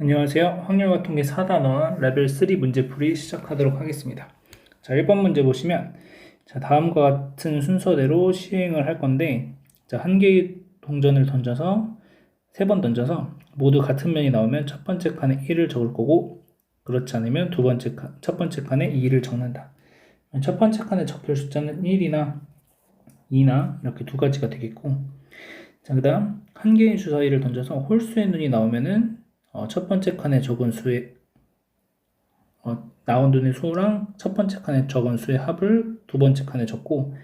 안녕하세요. 확률과 통계 4단원 레벨 3 문제풀이 시작하도록 하겠습니다. 자, 1번 문제 보시면 다음과 같은 순서대로 시행을 할 건데 한 개의 동전을 던져서 3번 던져서 모두 같은 면이 나오면 첫 번째 칸에 1을 적을 거고 그렇지 않으면 첫 번째 칸에 2를 적는다. 첫 번째 칸에 적힐 숫자는 1이나 2나 이렇게 두 가지가 되겠고 그 다음 한 개의 주사위를 던져서 홀수의 눈이 나오면은 첫 번째 칸에 적은 수의 나온 눈의 수랑 첫 번째 칸에 적은 수의 합을 두 번째 칸에 적고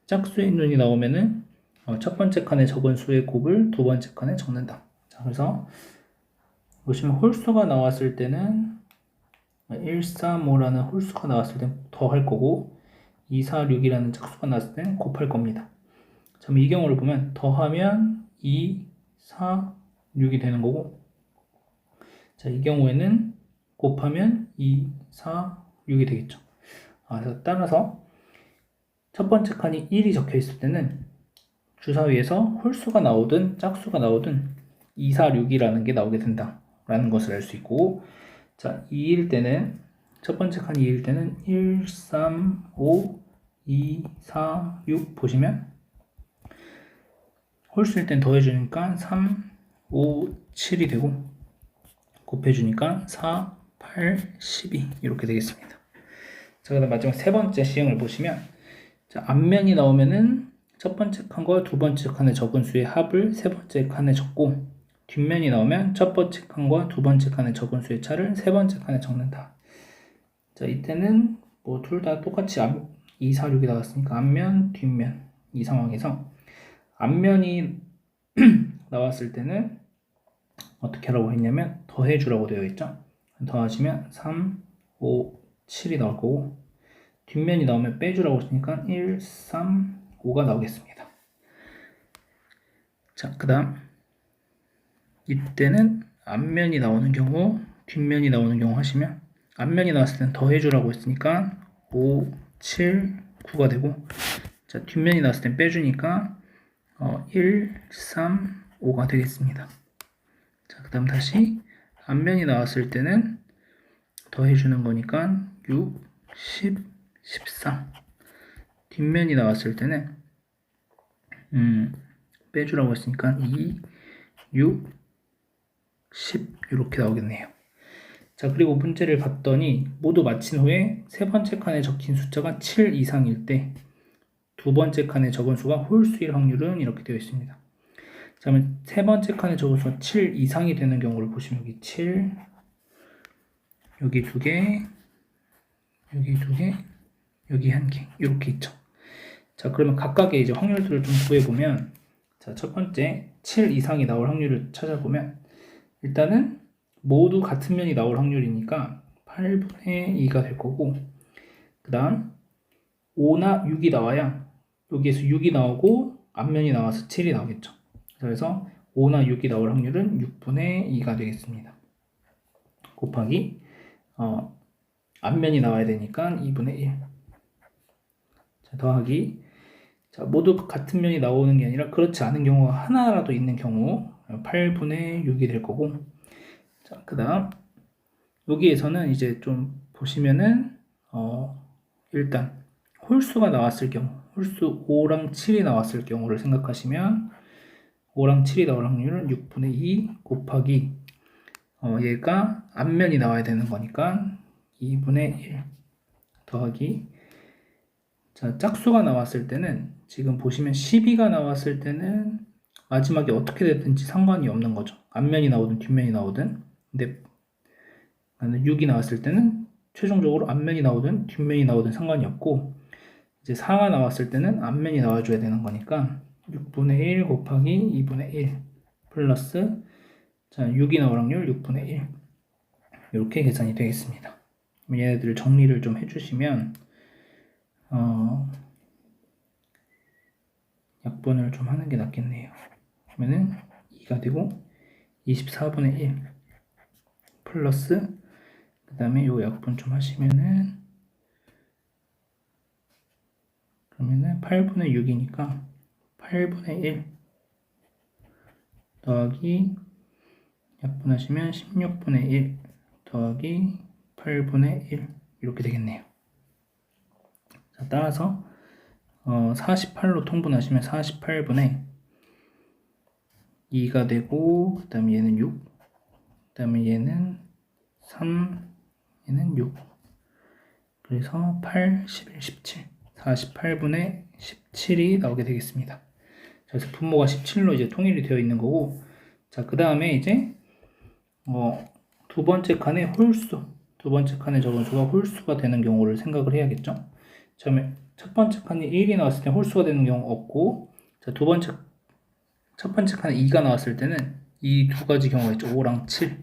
짝수의 눈이 나오면은 첫 번째 칸에 적은 수의 곱을 두 번째 칸에 적는다. 자, 그래서 보시면 홀수가 나왔을 때는 1, 3, 5라는 홀수가 나왔을 땐 더할 거고 2, 4, 6이라는 짝수가 나왔을 땐 곱할 겁니다. 자, 이 경우를 보면 더하면 2, 4, 6이 되는 거고 자, 이 경우에는 곱하면 2, 4, 6이 되겠죠. 그래서 따라서 첫 번째 칸이 1이 적혀 있을 때는 주사위에서 홀수가 나오든 짝수가 나오든 2, 4, 6이라는 게 나오게 된다 라는 것을 알 수 있고 자, 2일 때는 첫 번째 칸이 2일 때는 1, 3, 5, 2, 4, 6 보시면 홀수일 땐 더해주니까 3, 5, 7이 되고 곱해주니까 4, 8, 12 이렇게 되겠습니다. 자, 그다음 마지막 세 번째 시행을 보시면 자, 앞면이 나오면은 첫 번째 칸과 두 번째 칸의 적은 수의 합을 세 번째 칸에 적고 뒷면이 나오면 첫 번째 칸과 두 번째 칸의 적은 수의 차를 세 번째 칸에 적는다. 자, 이때는 뭐 둘 다 똑같이 2, 4, 6이 나왔으니까 앞면, 뒷면 이 상황에서 앞면이 나왔을 때는 어떻게 하라고 했냐면 더해주라고 되어 있죠. 더하시면 3, 5, 7이 나올 거고 뒷면이 나오면 빼주라고 했으니까 1, 3, 5가 나오겠습니다. 자, 그 다음 이때는 앞면이 나오는 경우 뒷면이 나오는 경우 하시면 앞면이 나왔을 땐 더해주라고 했으니까 5, 7, 9가 되고 자, 뒷면이 나왔을 땐 빼주니까 1, 3, 5가 되겠습니다. 자, 그 다음 다시 앞면이 나왔을 때는 더해주는 거니까 6, 10, 14 뒷면이 나왔을 때는 빼주라고 했으니까 2, 6, 10 이렇게 나오겠네요. 자, 그리고 문제를 봤더니 모두 마친 후에 세 번째 칸에 적힌 숫자가 7 이상일 때 두 번째 칸에 적은 수가 홀수일 확률은 이렇게 되어 있습니다. 자, 그러면 세 번째 칸에 적은 수가 7 이상이 되는 경우를 보시면 여기 7, 여기 2개, 여기 2개, 여기 1개 이렇게 있죠. 자, 그러면 각각의 이제 확률들을 좀 구해보면 자, 첫 번째 7 이상이 나올 확률을 찾아보면 일단은 모두 같은 면이 나올 확률이니까 8분의 2가 될 거고 그 다음 5나 6이 나와야 여기에서 6이 나오고 앞면이 나와서 7이 나오겠죠. 그래서 5나 6이 나올 확률은 6분의 2가 되겠습니다. 곱하기 앞면이 나와야 되니까 2분의 1 자, 더하기 자, 모두 같은 면이 나오는 게 아니라 그렇지 않은 경우가 하나라도 있는 경우 8분의 6이 될 거고 자, 그 다음 여기에서는 이제 좀 보시면은 일단 홀수가 나왔을 경우 홀수 5랑 7이 나왔을 경우를 생각하시면 5랑 7이 나올 확률은 6분의 2 곱하기 얘가 앞면이 나와야 되는 거니까 2분의 1 더하기 자, 짝수가 나왔을 때는 지금 보시면 12가 나왔을 때는 마지막에 어떻게 됐든지 상관이 없는 거죠. 앞면이 나오든 뒷면이 나오든 근데 6이 나왔을 때는 최종적으로 앞면이 나오든 뒷면이 나오든 상관이 없고 이제 4가 나왔을 때는 앞면이 나와줘야 되는 거니까 6분의 1 곱하기 2분의 1 플러스 자, 6이 나올 확률 6분의 1 이렇게 계산이 되겠습니다. 얘네들 정리를 좀 해주시면 약분을 좀 하는 게 낫겠네요. 그러면은 2가 되고 24분의 1 플러스 그 다음에 요 약분 좀 하시면은 그러면은 8분의 6이니까 8분의 1 더하기 약분하시면 16분의 1 더하기 8분의 1 이렇게 되겠네요. 자, 따라서 48로 통분하시면 48분의 2가 되고, 그 다음에 얘는 6, 그 다음에 얘는 3, 얘는 6. 그래서 8, 11, 17. 48분의 17이 나오게 되겠습니다. 그래서 분모가 17로 이제 통일이 되어 있는 거고, 자, 그 다음에 이제, 두 번째 칸의 홀수. 두 번째 칸에 적은 수가 홀수가 되는 경우를 생각을 해야겠죠. 첫 번째 칸이 1이 나왔을 때 홀수가 되는 경우 없고, 자, 첫 번째 칸에 2가 나왔을 때는 이 두 가지 경우가 있죠. 5랑 7.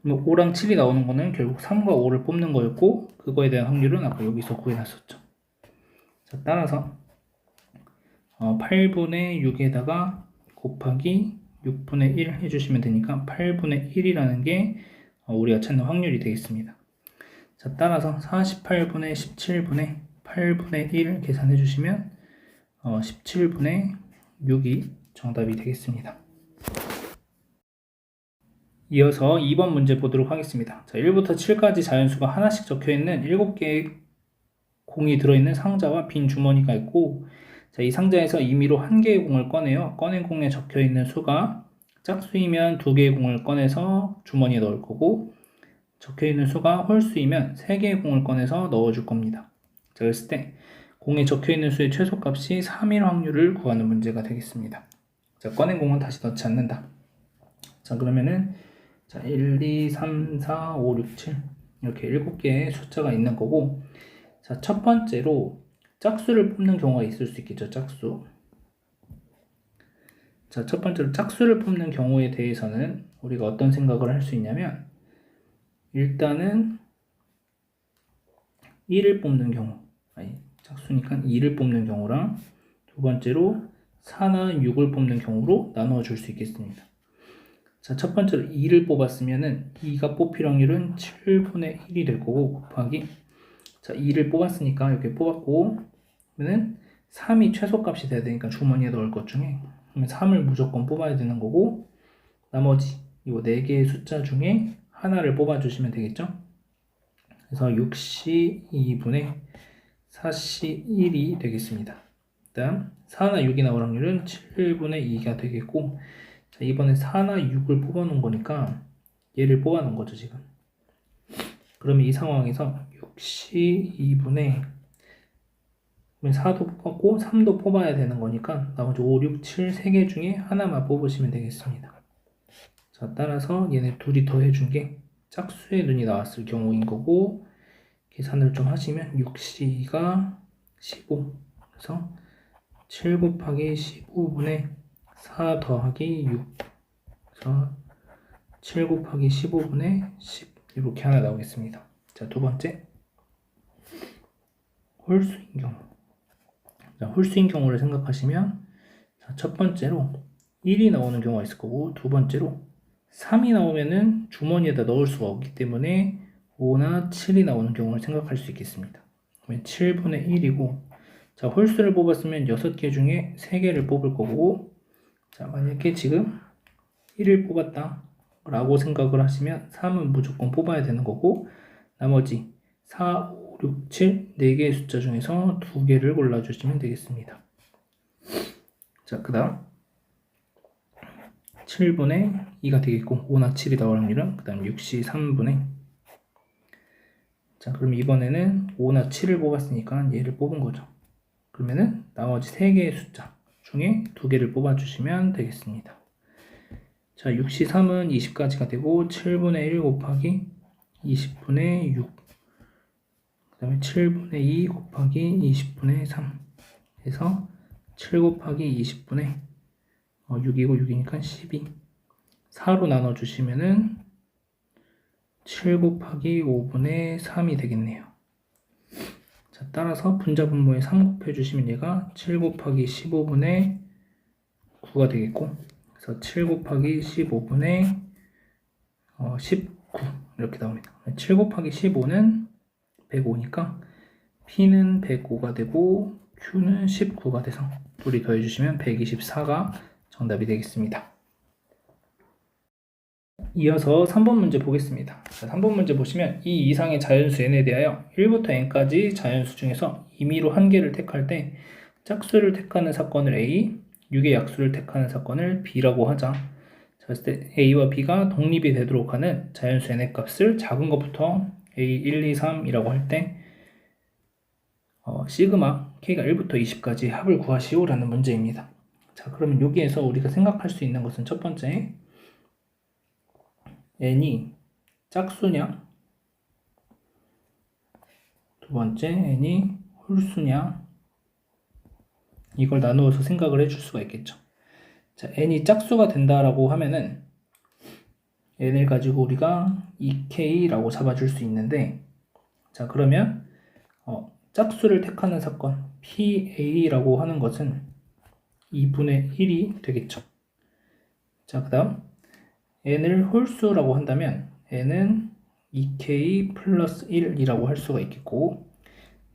5랑 7이 나오는 거는 결국 3과 5를 뽑는 거였고, 그거에 대한 확률은 아까 여기서 구해놨었죠. 자, 따라서 8분의 6에다가 곱하기 6분의 1 해주시면 되니까 8분의 1이라는 게 우리가 찾는 확률이 되겠습니다. 자, 따라서 48분의 17분의 8분의 1 계산해 주시면 17분의 6이 정답이 되겠습니다. 이어서 2번 문제 보도록 하겠습니다. 자, 1부터 7까지 자연수가 하나씩 적혀있는 7개의 공이 들어있는 상자와 빈 주머니가 있고, 자, 이 상자에서 임의로 1개의 공을 꺼내요. 꺼낸 공에 적혀있는 수가 짝수이면 2개의 공을 꺼내서 주머니에 넣을 거고, 적혀있는 수가 홀수이면 3개의 공을 꺼내서 넣어줄 겁니다. 자, 그랬을 때 공에 적혀있는 수의 최소값이 3일 확률을 구하는 문제가 되겠습니다. 자, 꺼낸 공은 다시 넣지 않는다. 자, 그러면은 자, 1, 2, 3, 4, 5, 6, 7 이렇게 7개의 숫자가 있는 거고, 자, 첫 번째로 짝수를 뽑는 경우가 있을 수 있겠죠. 짝수. 자, 첫 번째로 짝수를 뽑는 경우에 대해서는 우리가 어떤 생각을 할 수 있냐면, 일단은 1을 뽑는 경우, 짝수니까 2를 뽑는 경우랑 두 번째로 4나 6을 뽑는 경우로 나누어 줄 수 있겠습니다. 자, 첫 번째로 2를 뽑았으면은 2가 뽑힐 확률은 7분의 1이 될 거고, 곱하기, 자, 2를 뽑았으니까 이렇게 뽑았고, 그러면은 3이 최소값이 돼야 되니까 주머니에 넣을 것 중에, 그러면 3을 무조건 뽑아야 되는 거고, 나머지 이 4개의 숫자 중에 하나를 뽑아주시면 되겠죠. 그래서 6시 2분의 4시 1이 되겠습니다. 다음 4나 6이 나올 확률은 7분의 2가 되겠고, 자, 이번에 4나 6을 뽑아 놓은 거니까 얘를 뽑아 놓은 거죠 지금. 그러면 이 상황에서 6시 2분의 4도 뽑았고 3도 뽑아야 되는 거니까 나머지 5, 6, 7 3개 중에 하나만 뽑으시면 되겠습니다. 자, 따라서 얘네 둘이 더해준 게 짝수의 눈이 나왔을 경우인 거고, 계산을 좀 하시면 6C가 15, 그래서 7 곱하기 15분의 4 더하기 6, 그래서 7 곱하기 15분의 10 이렇게 하나 나오겠습니다. 자, 두 번째 홀수인 경우. 자, 홀수인 경우를 생각하시면, 자, 첫 번째로 1이 나오는 경우가 있을 거고, 두 번째로 3이 나오면은 주머니에다 넣을 수가 없기 때문에 5나 7이 나오는 경우를 생각할 수 있겠습니다. 그러면 7분의 1이고, 자, 홀수를 뽑았으면 6개 중에 3개를 뽑을 거고, 자, 만약에 지금 1을 뽑았다 라고 생각을 하시면 3은 무조건 뽑아야 되는 거고, 나머지 4, 5, 6, 7 4개의 숫자 중에서 2개를 골라주시면 되겠습니다. 자, 그 다음 7분의 2가 되겠고, 5나 7이 나올 확률은 그 다음 6시 3분의, 자, 그럼 이번에는 5나 7을 뽑았으니까 얘를 뽑은 거죠. 그러면은 나머지 3개의 숫자 중에 2개를 뽑아주시면 되겠습니다. 자, 6시 3은 20까지가 되고, 7분의 1 곱하기 20분의 6, 그 다음에 7분의 2 곱하기 20분의 3 해서 7 곱하기 20분의 6이고 6이니까 12, 4로 나눠주시면은 7 곱하기 5분의 3이 되겠네요. 자, 따라서 분자분모에 3 곱해주시면 얘가 7 곱하기 15분의 9가 되겠고, 그래서 7 곱하기 15분의 19 이렇게 나옵니다. 7 곱하기 15는 105니까 P는 105가 되고 Q는 19가 돼서 둘이 더해주시면 124가 정답이 되겠습니다. 이어서 3번 문제 보겠습니다. 자, 3번 문제 보시면 이 이상의 자연수 n에 대하여 1부터 n까지 자연수 중에서 임의로 한 개를 택할 때 짝수를 택하는 사건을 A, 6의 약수를 택하는 사건을 B라고 하자. 자, 그랬을 때 A와 B가 독립이 되도록 하는 자연수 n의 값을 작은 것부터 A, 1, 2, 3이라고 할 때 시그마 K가 1부터 20까지 합을 구하시오 라는 문제입니다. 자, 그러면 여기에서 우리가 생각할 수 있는 것은 첫 번째, n이 짝수냐, 두 번째 n이 홀수냐, 이걸 나누어서 생각을 해줄 수가 있겠죠. 자, n이 짝수가 된다라고 하면은 n을 가지고 우리가 2k라고 잡아줄 수 있는데, 자, 그러면 짝수를 택하는 사건 PA라고 하는 것은 2분의 1이 되겠죠. 자, 그 다음 n을 홀수라고 한다면 n은 2k 플러스 1이라고 할 수가 있겠고,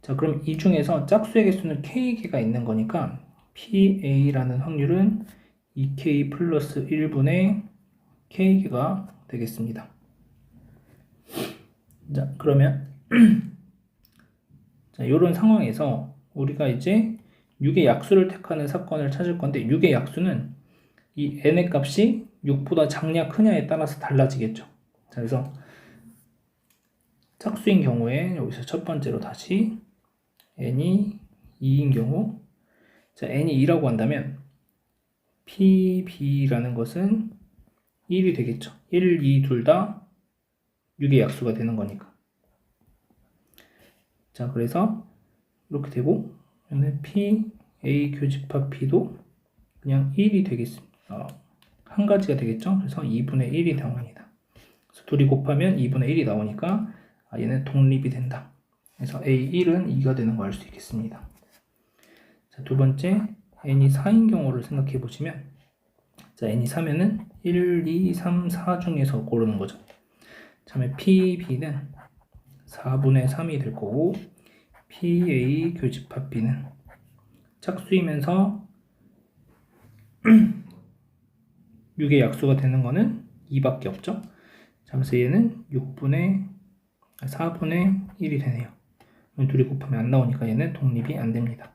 자, 그럼 이 중에서 짝수의 개수는 k개가 있는 거니까 PA라는 확률은 2k 플러스 1분의 k개가 되겠습니다. 자, 그러면 자, 이런 상황에서 우리가 이제 6의 약수를 택하는 사건을 찾을 건데, 6의 약수는 이 n의 값이 6보다 작냐 크냐에 따라서 달라지겠죠. 자, 그래서 짝수인 경우에 여기서 첫 번째로 다시 n이 2인 경우, 자, n이 2라고 한다면 PB라는 것은 1이 되겠죠. 1, 2 둘 다 6의 약수가 되는 거니까. 자, 그래서 이렇게 되고, P, A 교집합 B도 그냥 1이 되겠습니다. 한 가지가 되겠죠. 그래서 2분의 1이 나옵니다. 그래서 둘이 곱하면 2분의 1이 나오니까 얘는 독립이 된다. 그래서 A1은 2가 되는 거 알 수 있겠습니다. 자, 두 번째, n이 4인 경우를 생각해 보시면, 자, n이 4면은 1, 2, 3, 4 중에서 고르는 거죠. 다음에 PB는 4분의 3이 될 거고, PA 교집합 B는 짝수이면서 6의 약수가 되는 거는 2밖에 없죠. 자, 그래서 얘는 4분의 1이 되네요. 둘이 곱하면 안 나오니까 얘는 독립이 안 됩니다.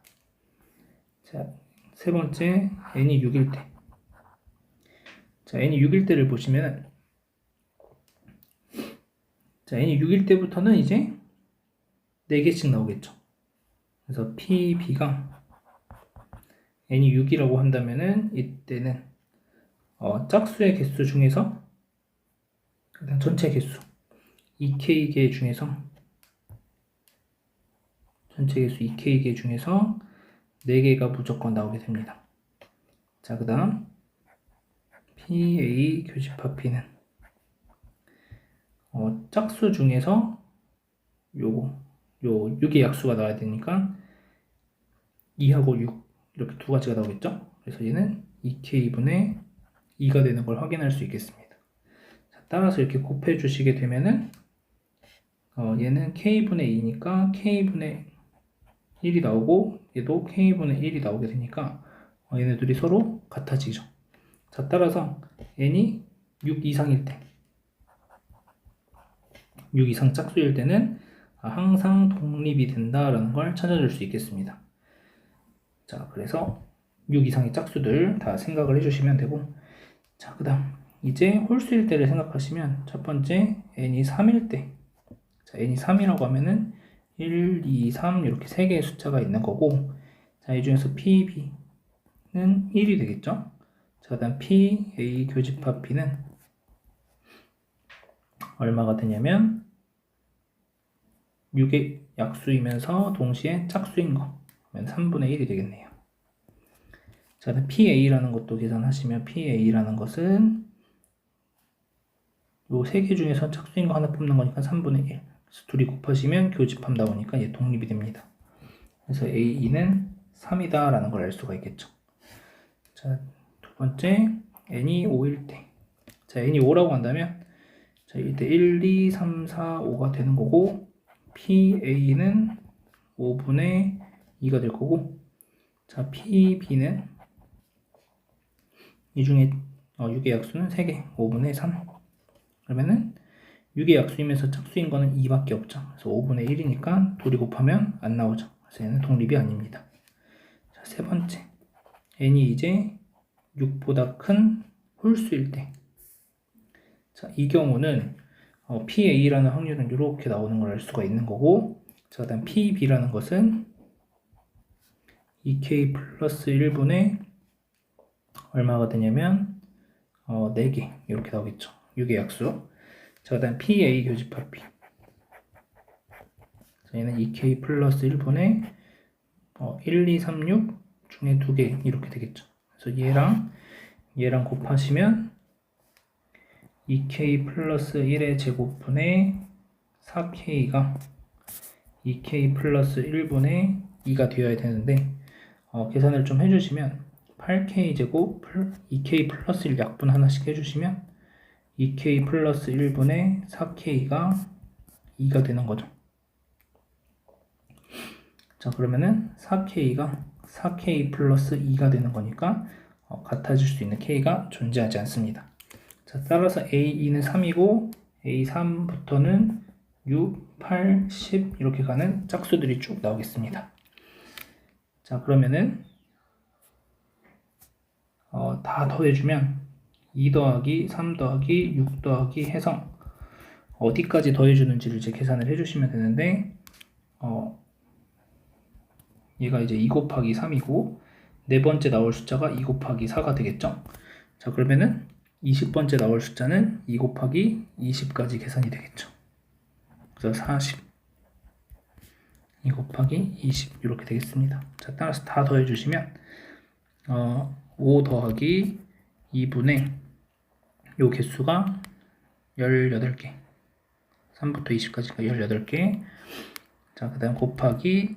자, 세 번째, n이 6일 때. 자, n이 6일 때를 보시면, 자, n이 6일 때부터는 이제 4개씩 나오겠죠. 그래서 PB가 n이 6이라고 한다면은 이때는 짝수의 개수 중에서 일단 전체 개수 2k개 중에서 전체 개수 2k개 중에서 4개가 무조건 나오게 됩니다. 자, 그 다음 PA 교집합 B는 짝수 중에서 요 6의 약수가 나와야 되니까 2하고 6 이렇게 두 가지가 나오겠죠. 그래서 얘는 2k분의 2가 되는 걸 확인할 수 있겠습니다. 자, 따라서 이렇게 곱해 주시게 되면은 얘는 k분의 2니까 k분의 1이 나오고, 얘도 k분의 1이 나오게 되니까 얘네들이 서로 같아지죠. 자, 따라서 n이 6 이상일 때, 6 이상 짝수일 때는 항상 독립이 된다라는 걸 찾아줄 수 있겠습니다. 자, 그래서 6 이상의 짝수들 다 생각을 해주시면 되고, 자, 그 다음 이제 홀수일 때를 생각하시면, 첫 번째 n이 3일 때, 자, n이 3이라고 하면은 1, 2, 3 이렇게 3개의 숫자가 있는 거고, 자, 이 중에서 PB는 1이 되겠죠. 자, 그 다음 PA 교집합 B는 얼마가 되냐면 6의 약수이면서 동시에 짝수인 거, 그러면 3분의 1이 되겠네요. 자, PA라는 것도 계산하시면, PA라는 것은 요 3개 중에서 짝수인 거 하나 뽑는 거니까 3분의 1. 그래서 둘이 곱하시면 교집합 나오니까 얘 독립이 됩니다. 그래서 A2는 3이다 라는 걸 알 수가 있겠죠. 자, 두 번째, n이 5일 때. 자, n이 5라고 한다면, 자, 이때 1, 2, 3, 4, 5가 되는 거고, PA는 5분의 2가 될 거고, 자, PB는 이 중에 6의 약수는 3개, 5분의 3. 그러면은 6의 약수이면서 짝수인 거는 2밖에 없죠. 그래서 5분의 1이니까 둘이 곱하면 안 나오죠. 그래서 얘는 독립이 아닙니다. 자, 세 번째. n이 이제 6보다 큰 홀수일 때. 자, 이 경우는 PA라는 확률은 이렇게 나오는 걸 알 수가 있는 거고, 자, 그다음 PB라는 것은 2K 플러스 1분의 얼마가 되냐면 4개 이렇게 나오겠죠. 6의 약수. 자, 그다음 PA 교집합 B. 자, 얘는 2K 플러스 1분의 1, 2, 3, 6 중에 2개 이렇게 되겠죠. 그래서 얘랑 곱하시면 2K 플러스 1의 제곱분의 4K가 2K 플러스 1분의 2가 되어야 되는데 계산을 좀 해주시면 8K 제곱 2K 플러스 1 약분 하나씩 해주시면 2K 플러스 1분의 4K가 2가 되는 거죠. 자, 그러면은 4K가 4K 플러스 2가 되는 거니까 같아질 수 있는 K가 존재하지 않습니다. 자, 따라서 A2는 3이고 A3부터는 6, 8, 10 이렇게 가는 짝수들이 쭉 나오겠습니다. 자, 그러면은 다 더해주면 2 더하기 3 더하기 6 더하기 해서 어디까지 더해주는지를 이제 계산을 해주시면 되는데 얘가 이제 2 곱하기 3이고 네 번째 나올 숫자가 2 곱하기 4가 되겠죠. 자, 그러면은 20번째 나올 숫자는 2 곱하기 20까지 계산이 되겠죠. 그래서 40 2 곱하기 20 이렇게 되겠습니다. 자, 따라서 다 더해주시면 5 더하기 2분의 요 개수가 18개 3부터 20까지가 18개. 자, 그 다음 곱하기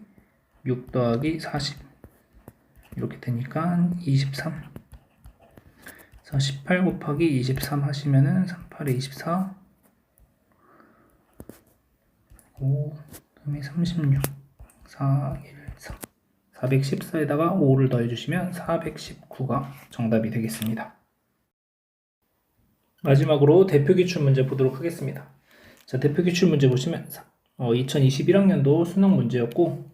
6 더하기 40 이렇게 되니까 23. 자, 18 곱하기 23 하시면은 38에 24 5 그다음에 36 4 1 4 414에다가 5를 더해주시면 419가 정답이 되겠습니다. 마지막으로 대표기출 문제 보도록 하겠습니다. 자, 대표기출 문제 보시면 2021학년도 수능 문제였고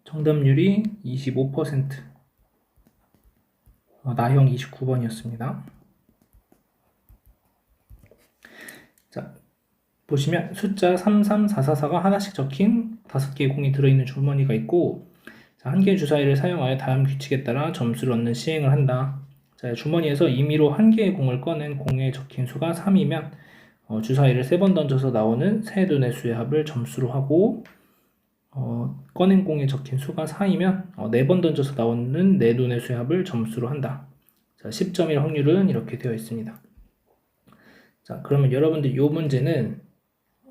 정답률이 25%, 나형 29번이었습니다. 자, 보시면 숫자 33444가 하나씩 적힌 5개의 공이 들어있는 주머니가 있고, 자, 한 개의 주사위를 사용하여 다음 규칙에 따라 점수를 얻는 시행을 한다. 자, 주머니에서 임의로 한 개의 공을 꺼낸 공에 적힌 수가 3이면 주사위를 3번 던져서 나오는 세 눈의 수의 합을 점수로 하고, 꺼낸 공에 적힌 수가 4이면 4번 던져서 나오는 네 눈의 수의 합을 점수로 한다. 자, 10점일 확률은 이렇게 되어 있습니다. 자, 그러면 여러분들 이 문제는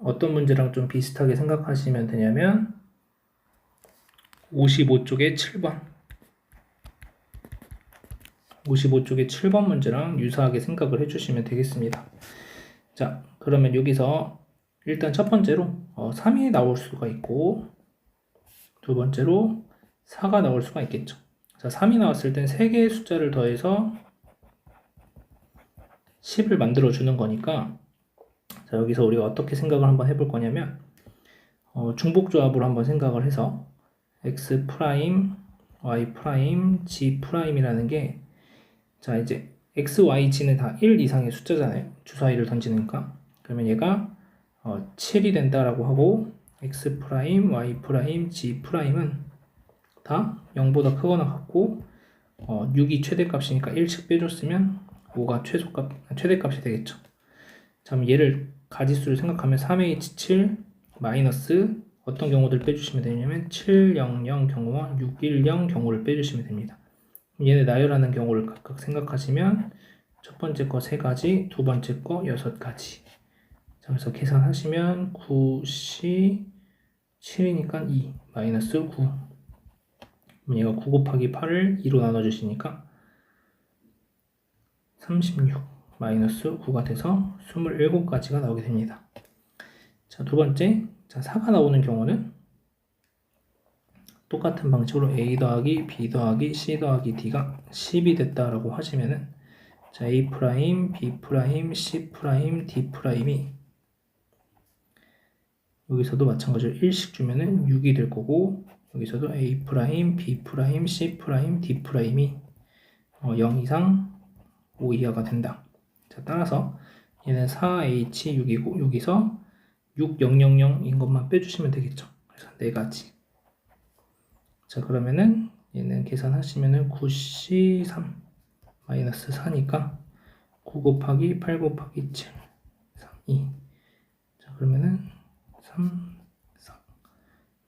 어떤 문제랑 좀 비슷하게 생각하시면 되냐면 55쪽의 7번 55쪽의 7번 문제랑 유사하게 생각을 해주시면 되겠습니다. 자, 그러면 여기서 일단 첫 번째로 3이 나올 수가 있고, 두 번째로 4가 나올 수가 있겠죠. 자, 3이 나왔을 땐 3개의 숫자를 더해서 10을 만들어 주는 거니까, 자, 여기서 우리가 어떻게 생각을 한번 해볼 거냐면 중복조합으로 한번 생각을 해서 x 프라임, y 프라임, g 프라임이라는 게, 자, 이제 x, y, g는 다 1 이상의 숫자잖아요. 주사위를 던지니까. 그러면 얘가 7이 된다라고 하고, x 프라임, y 프라임, g 프라임은 다 0보다 크거나 같고 6이 최대값이니까 1씩 빼줬으면 5가 최대값이 되겠죠. 자, 그럼 얘를 가지수를 생각하면 3H7 마이너스 어떤 경우들 빼주시면 되냐면 700 경우와 610 경우를 빼주시면 됩니다. 얘네 나열하는 경우를 각각 생각하시면 첫 번째 거 3가지, 두 번째 거 6가지. 자, 그래서 계산하시면 9C 7이니까 2 마이너스 9. 얘가 9 곱하기 8을 2로 나눠주시니까 36 마이너스 9가 돼서 27가지가 나오게 됩니다. 자, 두 번째, 자, 4가 나오는 경우는 똑같은 방식으로 A 더하기 B 더하기 C 더하기 D가 10이 됐다라고 하시면은, 자, A 프라임, B 프라임, C 프라임, D 프라임이 여기서도 마찬가지로 1씩 주면은 6이 될 거고, 여기서도 A 프라임, B 프라임, C 프라임, D 프라임이 0 이상 5 이하가 된다. 자, 따라서 얘는 4H6이고 여기서 6000인 것만 빼주시면 되겠죠. 그래서 4가지. 자, 그러면은 얘는 계산하시면은 9C3 마이너스 4니까 9 곱하기 8 곱하기 7 3, 2. 자, 그러면은 3, 4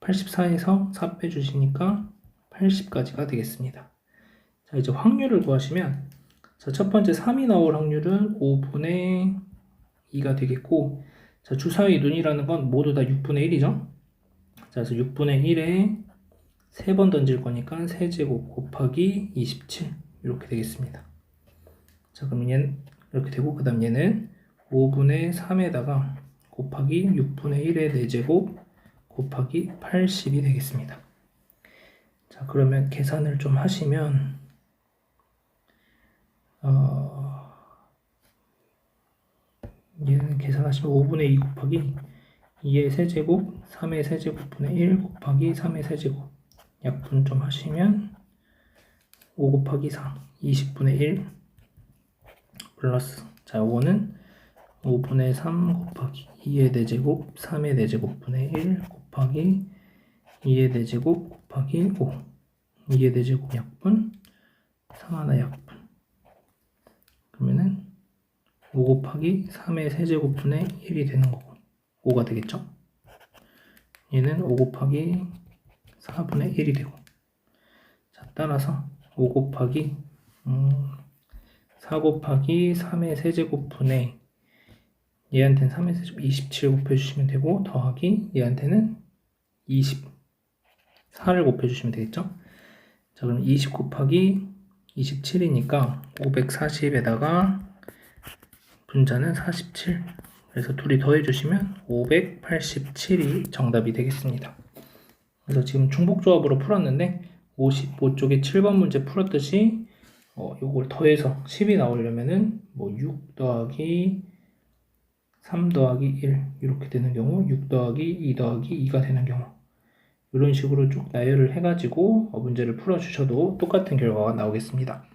84에서 4 빼주시니까 80까지가 되겠습니다. 자, 이제 확률을 구하시면, 자, 첫 번째 3이 나올 확률은 5분의 2가 되겠고, 자, 주사위 눈이라는 건 모두 다 6분의 1이죠. 자, 그래서 6분의 1에 3번 던질 거니까 세제곱 곱하기 27 이렇게 되겠습니다. 자, 그럼 얘는 이렇게 되고, 그 다음 얘는 5분의 3에다가 곱하기 6분의 1의 4제곱 곱하기 80이 되겠습니다. 자, 그러면 계산을 좀 하시면 얘는 계산하시면 5분의 2 곱하기 2의 세제곱 3의 세제곱분의 1 곱하기 3의 세제곱 약분 좀 하시면 5 곱하기 4 20분의 1 플러스, 자, 요거는 5분의 3 곱하기 2의 4제곱 3의 4제곱분의 1 곱하기 2의 4제곱 곱하기 5 2의 4제곱 약분 3 하나 약분, 그러면은 5 곱하기 3의 세제곱분의 1이 되는 거고 5가 되겠죠. 얘는 5 곱하기 4분의 1이 되고, 자, 따라서 5 곱하기 4 곱하기 3의 세제곱분의 얘한테는 3의 세제곱 27 곱해주시면 되고, 더하기 얘한테는 24를 곱해주시면 되겠죠. 자, 그럼 20 곱하기 27이니까 540에다가 분자는 47, 그래서 둘이 더해주시면 587이 정답이 되겠습니다. 그래서 지금 중복조합으로 풀었는데 55쪽에 7번 문제 풀었듯이 요걸 더해서 10이 나오려면은 6 더하기 3 더하기 1 이렇게 되는 경우, 6 더하기 2 더하기 2가 되는 경우, 이런 식으로 쭉 나열을 해가지고 문제를 풀어주셔도 똑같은 결과가 나오겠습니다.